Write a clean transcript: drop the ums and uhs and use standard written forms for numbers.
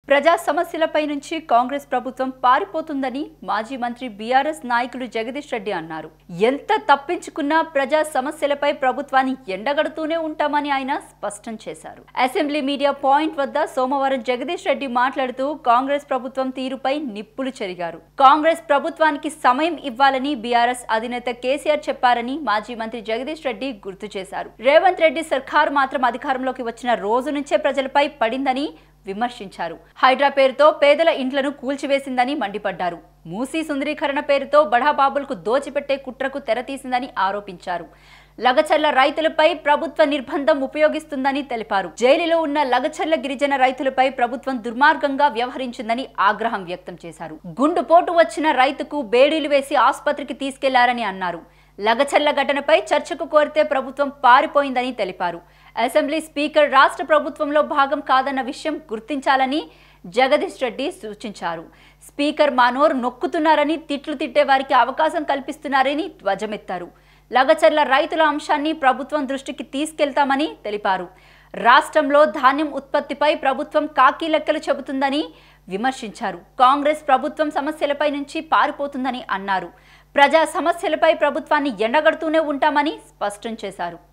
ప్రజా సమస్యలపై నుంచి కాంగ్రెస్ ప్రభుత్వం పారిపోతుందని మాజీ మంత్రి బీఆర్ఎస్ నాయకులు జగదీష్ రెడ్డి అన్నారు. ఎంత తప్పించుకున్నా ప్రజా సమస్యలపై ప్రభుత్వాన్ని ఎండగడుతూనే ఉంటామని ఆయన స్పష్టం చేశారు. అసెంబ్లీ మీడియా పాయింట్ వద్ద సోమవారం జగదీష్ రెడ్డి మాట్లాడుతూ కాంగ్రెస్ ప్రభుత్వం తీరుపై నిప్పులు చెరిగారు. కాంగ్రెస్ ప్రభుత్వానికి సమయం ఇవ్వాలని బీఆర్ఎస్ అధినేత కేసీఆర్ చెప్పారని మాజీ మంత్రి జగదీష్ రెడ్డి గుర్తు చేశారు. రేవంత్ రెడ్డి సర్కారు మాత్రం అధికారంలోకి వచ్చిన రోజు నుంచే ప్రజలపై పడిందని విమర్శించారు. హైడ్రా పేరుతో పేదల ఇంట్లను కూల్చివేసిందని మండిపడ్డారు. మూసీ సుందరీకరణ పేరుతో బడాబాబులకు దోచిపెట్టే కుట్రకు తెరతీసిందని ఆరోపించారు. లగచర్ల రైతులపై ప్రభుత్వ నిర్బంధం ఉపయోగిస్తుందని తెలిపారు. జైలులో ఉన్న లగచర్ల గిరిజన రైతులపై ప్రభుత్వం దుర్మార్గంగా వ్యవహరించిందని ఆగ్రహం వ్యక్తం చేశారు. గుండుపోటు వచ్చిన రైతుకు బేడీలు వేసి ఆసుపత్రికి తీసుకెళ్లారని అన్నారు. లగచర్ల ఘటనపై చర్చకు కోరితే ప్రభుత్వం పారిపోయిందని తెలిపారు. అసెంబ్లీ స్పీకర్ రాష్ట్ర ప్రభుత్వంలో భాగం కాదన్న విషయం గుర్తించాలని జగదీష్ రెడ్డి సూచించారు. స్పీకర్ మనోర్ నొక్కుతున్నారని, తిట్లు తిట్టే వారికి అవకాశం కల్పిస్తున్నారని ధ్వజమెత్తారు. లగచర్ల రైతుల అంశాన్ని ప్రభుత్వం దృష్టికి తీసుకెళ్తామని తెలిపారు. రాష్ట్రంలో ధాన్యం ఉత్పత్తిపై ప్రభుత్వం కాకి లెక్కలు చెబుతుందని విమర్శించారు. కాంగ్రెస్ ప్రభుత్వం సమస్యలపై నుంచి పారిపోతుందని అన్నారు. ప్రజా సమస్యలపై ప్రభుత్వాన్ని ఎండగడుతూనే ఉంటామని స్పష్టం చేశారు.